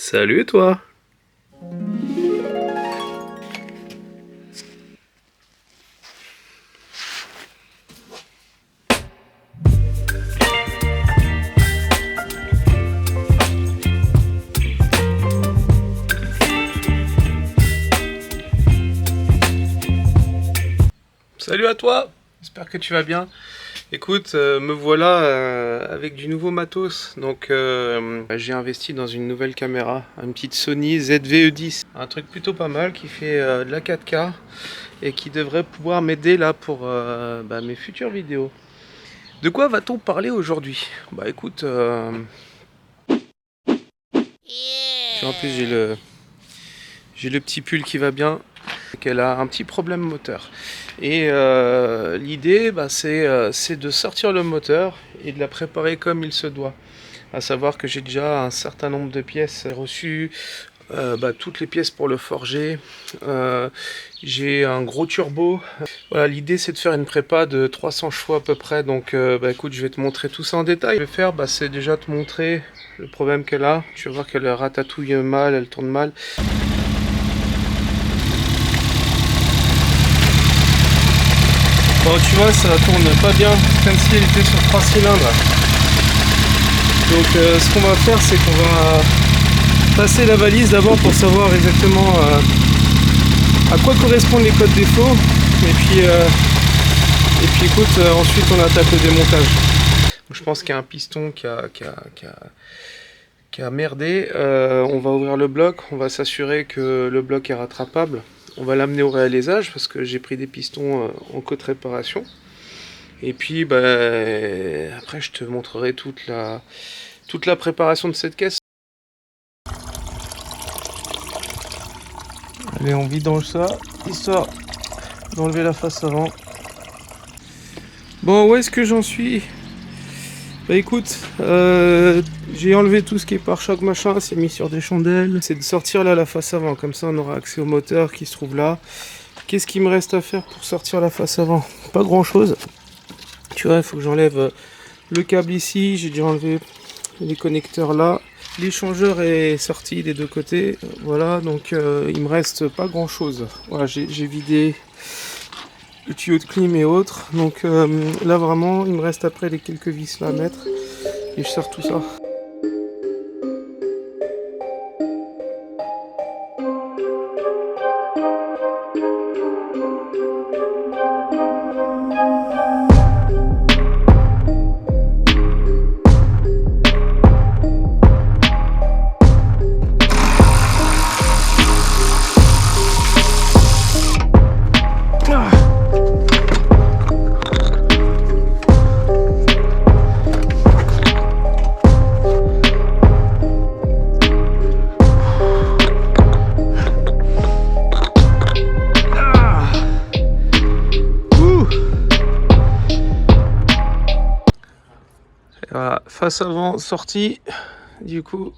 Salut toi. Salut à toi, j'espère que tu vas bien. Écoute, me voilà avec du nouveau matos. Donc j'ai investi dans une nouvelle caméra, une petite Sony ZV-E10. Un truc plutôt pas mal qui fait de la 4K et qui devrait pouvoir m'aider là pour mes futures vidéos. De quoi va-t-on parler aujourd'hui? Bah écoute, en plus j'ai le petit pull qui va bien. Elle a un petit problème moteur. Et l'idée, c'est de sortir le moteur et de la préparer comme il se doit. À savoir que j'ai déjà un certain nombre de pièces reçues, toutes les pièces pour le forger. J'ai un gros turbo. Voilà, l'idée c'est de faire une prépa de 300 chevaux à peu près. Donc écoute, je vais te montrer tout ça en détail. Ce que je vais faire, c'est déjà te montrer le problème qu'elle a. Tu vas voir qu'elle ratatouille mal, elle tourne mal. Bon, tu vois, ça tourne pas bien, comme si elle était sur 3 cylindres. Donc ce qu'on va faire, c'est qu'on va passer la valise d'abord pour savoir exactement à quoi correspondent les codes défauts. Et puis écoute, ensuite on attaque le démontage. Je pense qu'il y a un piston qui a merdé. On va ouvrir le bloc, on va s'assurer que le bloc est rattrapable. On va l'amener au réalisage parce que j'ai pris des pistons en côte réparation. Et puis après je te montrerai toute la préparation de cette caisse. Allez, on vidange ça, histoire d'enlever la face avant. Bon, où est-ce que j'en suis? Bah écoute, j'ai enlevé tout ce qui est pare-choc machin, c'est mis sur des chandelles. C'est de sortir là la face avant, comme ça on aura accès au moteur qui se trouve là. Qu'est-ce qu'il me reste à faire pour sortir la face avant? Pas grand chose. Tu vois, il faut que j'enlève le câble ici, j'ai déjà enlevé les connecteurs là. L'échangeur est sorti des deux côtés, voilà, donc il me reste pas grand chose. Voilà, j'ai vidé le tuyau de clim et autres, donc là vraiment il me reste après les quelques vis là à mettre et je sors tout ça. Voilà, face avant sortie, du coup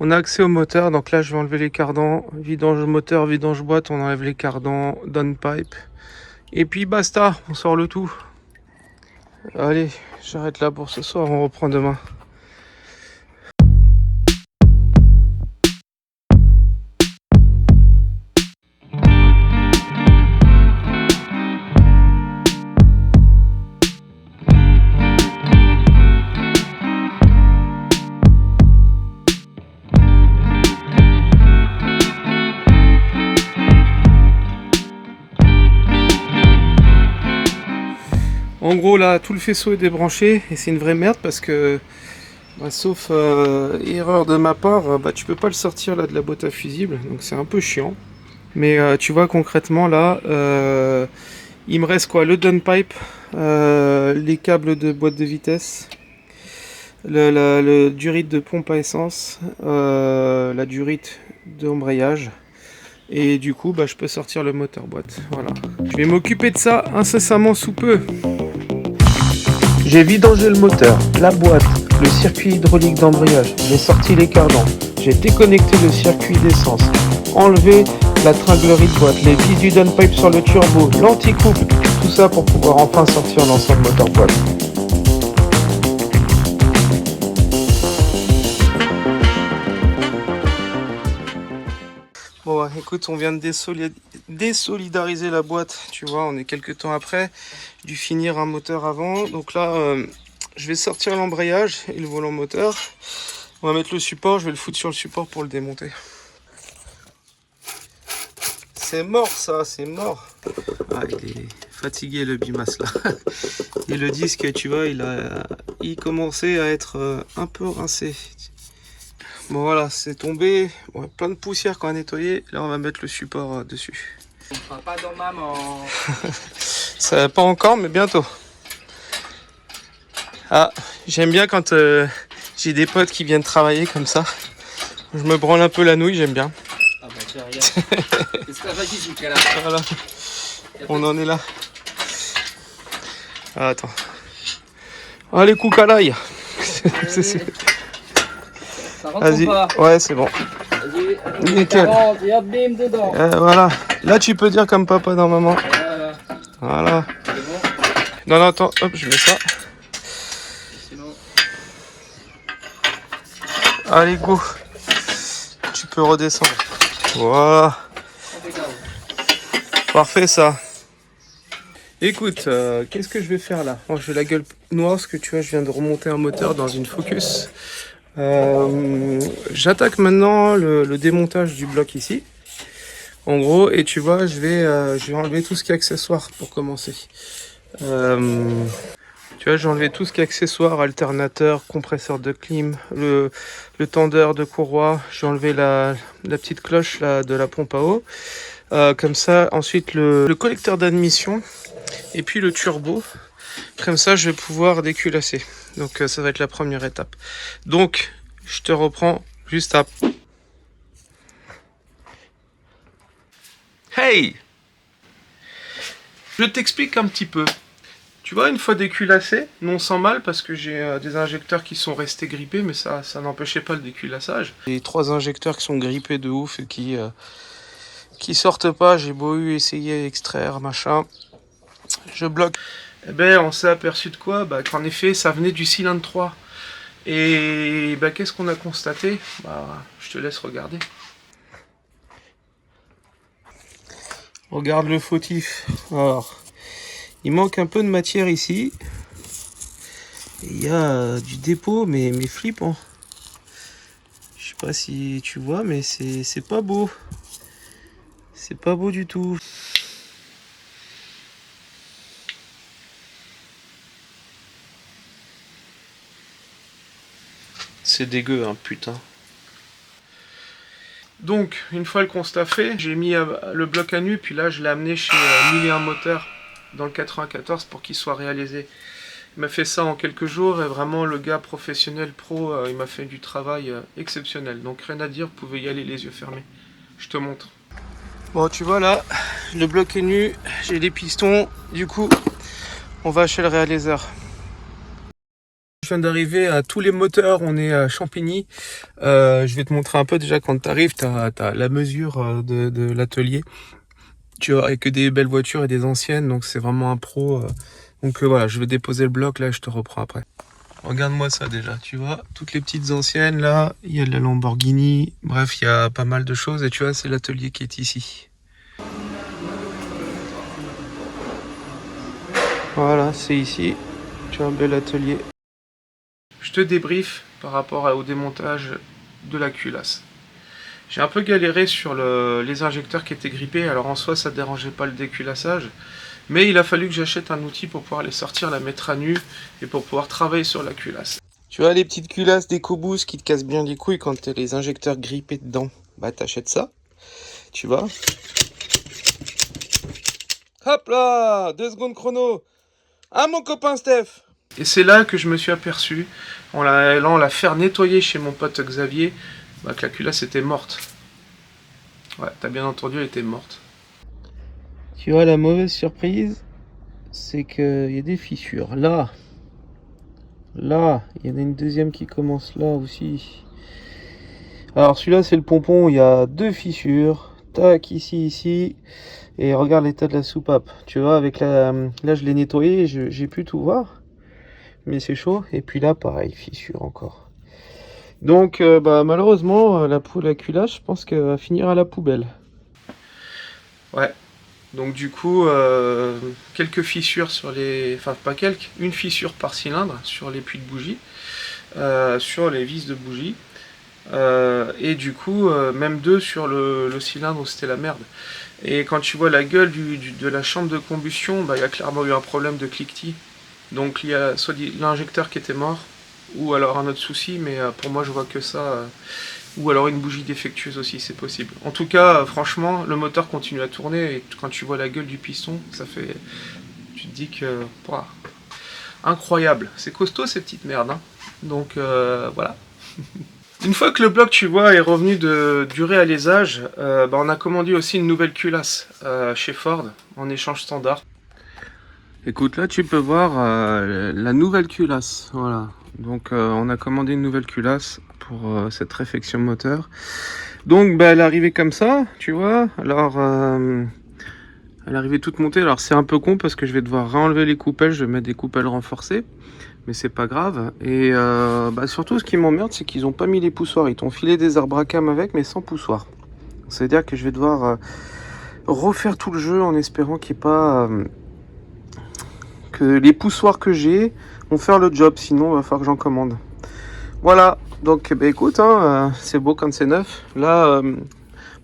on a accès au moteur, donc là je vais enlever les cardans, vidange moteur, vidange boîte, on enlève les cardans, downpipe, et puis basta, on sort le tout. Allez, j'arrête là pour ce soir, on reprend demain. En gros là tout le faisceau est débranché et c'est une vraie merde parce que sauf erreur de ma part, tu peux pas le sortir là de la boîte à fusible, donc c'est un peu chiant. Mais tu vois concrètement là il me reste quoi? Le downpipe, les câbles de boîte de vitesse, le durite de pompe à essence, la durite d'embrayage. Et du coup, je peux sortir le moteur boîte. Voilà. Je vais m'occuper de ça incessamment sous peu. J'ai vidangé le moteur, la boîte, le circuit hydraulique d'embrayage. J'ai sorti les cardans. J'ai déconnecté le circuit d'essence. Enlevé la tringlerie de boîte, les vis du downpipe sur le turbo, l'anti-couple. Tout ça pour pouvoir enfin sortir l'ensemble moteur boîte. Écoute, on vient de désolidariser la boîte, tu vois, on est quelques temps après, dû finir un moteur avant. Donc là, je vais sortir l'embrayage et le volant moteur. On va mettre le support, je vais le foutre sur le support pour le démonter. C'est mort ça, c'est mort. Ah, il est fatigué le Bimas là. Et le disque, tu vois, il commençait à être un peu rincé. Bon voilà, c'est tombé. Bon, plein de poussière qu'on a nettoyé. Là, on va mettre le support dessus. On fera pas dans maman. Ça va pas encore, mais bientôt. Ah, j'aime bien quand j'ai des potes qui viennent travailler comme ça. Je me branle un peu la nouille, j'aime bien. Ah bah tiens, regarde. C'est ça, vas-y, jusqu'à là. Voilà, on en est là. Ah, attends. Allez, coups à l'ail. Ça rentre ou Vas-y, pas? ouais, c'est bon. Vas-y, Nickel. ça rentre, et hop, bim, dedans. Voilà, là tu peux dire comme papa dans maman. Voilà, Voilà. c'est bon. Non, non, attends, hop, je mets ça. C'est bon. Allez, go. Tu peux redescendre. Voilà. Impeccable. Parfait ça. Écoute, qu'est-ce que je vais faire là? Moi, j'ai la gueule noire parce que tu vois, je viens de remonter un moteur dans une Focus. J'attaque maintenant le démontage du bloc ici. En gros, et tu vois, je vais enlever tout ce qui est accessoire pour commencer. Tu vois, j'ai enlevé tout ce qui est accessoire, alternateur, compresseur de clim, le tendeur de courroie. J'ai enlevé la petite cloche là, de la pompe à eau. Comme ça, ensuite le collecteur d'admission et puis le turbo. Comme ça, je vais pouvoir déculasser. Donc, ça va être la première étape. Donc, je te reprends juste après. Hey! Je t'explique un petit peu. Tu vois, une fois déculassé, non sans mal, parce que j'ai des injecteurs qui sont restés grippés, mais ça n'empêchait pas le déculassage. J'ai 3 injecteurs qui sont grippés de ouf et qui sortent pas. J'ai beau essayer extraire, machin. Je bloque. Eh ben, on s'est aperçu de quoi? Bah, qu'en effet, ça venait du cylindre 3. Et bah, qu'est-ce qu'on a constaté? Bah, je te laisse regarder. Regarde le fautif. Alors, il manque un peu de matière ici. Il y a du dépôt, mais flippant. Je sais pas si tu vois, mais c'est pas beau. C'est pas beau du tout. C'est dégueu, hein, putain. Donc, une fois le constat fait, j'ai mis le bloc à nu, puis là, je l'ai amené chez 1001 Moteurs dans le 94 pour qu'il soit réalisé. Il m'a fait ça en quelques jours, et vraiment, le gars professionnel, pro, il m'a fait du travail exceptionnel. Donc, rien à dire, vous pouvez y aller les yeux fermés. Je te montre. Bon, tu vois là, le bloc est nu, j'ai les pistons, du coup, on va chez le réaliseur. Je viens d'arriver à tous les moteurs, on est à Champigny. Je vais te montrer un peu déjà quand tu arrives, tu as la mesure de l'atelier. Tu vois, que des belles voitures et des anciennes, donc c'est vraiment un pro. Donc voilà, je vais déposer le bloc là, je te reprends après. Regarde-moi ça déjà, tu vois, toutes les petites anciennes là, il y a de la Lamborghini, bref, il y a pas mal de choses et tu vois, c'est l'atelier qui est ici. Voilà, c'est ici, tu as un bel atelier. Je te débriefe par rapport au démontage de la culasse. J'ai un peu galéré sur les injecteurs qui étaient grippés, alors en soi ça ne dérangeait pas le déculassage, mais il a fallu que j'achète un outil pour pouvoir les sortir, la mettre à nu et pour pouvoir travailler sur la culasse. Tu vois les petites culasses d'EcoBoost qui te cassent bien les couilles quand t'as les injecteurs grippés dedans, bah t'achètes ça, tu vois. Hop là, 2 secondes chrono. Ah mon copain Steph. Et c'est là que je me suis aperçu, on l'a fait nettoyer chez mon pote Xavier, bah, que la culasse était morte. Ouais, t'as bien entendu, elle était morte. Tu vois, la mauvaise surprise, c'est qu'il y a des fissures. Là, il y en a une deuxième qui commence là aussi. Alors celui-là, c'est le pompon, il y a 2 fissures. Tac, ici. Et regarde l'état de la soupape. Tu vois, avec là, je l'ai nettoyé, j'ai pu tout voir. Mais c'est chaud. Et puis là, pareil, fissure encore. Donc, bah, malheureusement, la culasse, je pense qu'elle va finir à la poubelle. Ouais. Donc du coup, quelques fissures sur les... Enfin pas quelques, une fissure par cylindre sur les puits de bougie, sur les vis de bougie. Et du coup, même deux sur le cylindre où c'était la merde. Et quand tu vois la gueule de la chambre de combustion, bah, il y a clairement eu un problème de cliquetis. Donc il y a soit l'injecteur qui était mort, ou alors un autre souci, mais pour moi je vois que ça. Ou alors une bougie défectueuse aussi, c'est possible. En tout cas, franchement, le moteur continue à tourner, et quand tu vois la gueule du piston, ça fait... Tu te dis que... Wow, incroyable, c'est costaud ces petites merdes. Hein. Donc voilà. Une fois que le bloc, tu vois, est revenu du réalisage, bah, on a commandé aussi une nouvelle culasse chez Ford, en échange standard. Écoute, là tu peux voir la nouvelle culasse, voilà. Donc on a commandé une nouvelle culasse pour cette réfection moteur. Donc bah, elle est arrivée comme ça, tu vois. Alors elle est arrivée toute montée. Alors c'est un peu con parce que je vais devoir réenlever les coupelles, je vais mettre des coupelles renforcées. Mais c'est pas grave. Et bah, surtout ce qui m'emmerde, c'est qu'ils ont pas mis les poussoirs. Ils t'ont filé des arbres à cam avec, mais sans poussoirs. C'est-à-dire que je vais devoir refaire tout le jeu en espérant qu'il n'y ait pas... que les poussoirs que j'ai vont faire le job, sinon il va falloir que j'en commande. Voilà, donc bah, écoute, hein, c'est beau quand c'est neuf. Là,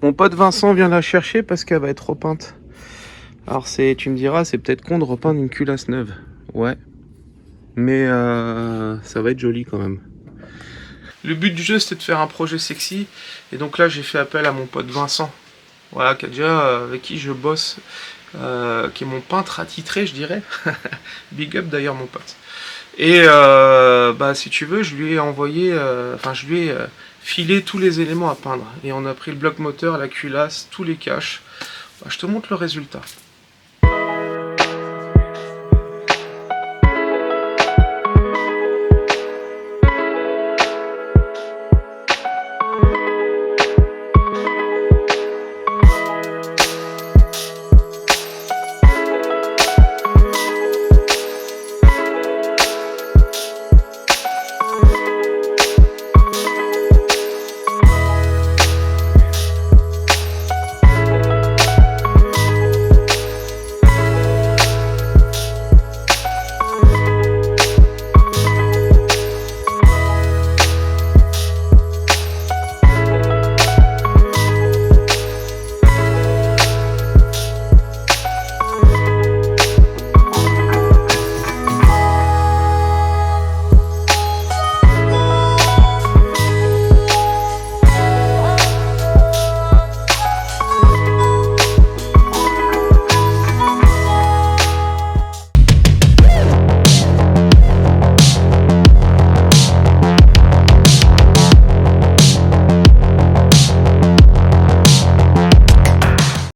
mon pote Vincent vient la chercher parce qu'elle va être repeinte. Alors tu me diras, c'est peut-être con de repeindre une culasse neuve. Ouais, mais ça va être joli quand même. Le but du jeu, c'était de faire un projet sexy, et donc là j'ai fait appel à mon pote Vincent, voilà, qui a déjà, avec qui je bosse, qui est mon peintre attitré, je dirais. Big up d'ailleurs mon pote. Et bah si tu veux, je lui ai envoyé, je lui ai filé tous les éléments à peindre, et on a pris le bloc moteur, la culasse, tous les caches. Bah, je te montre le résultat.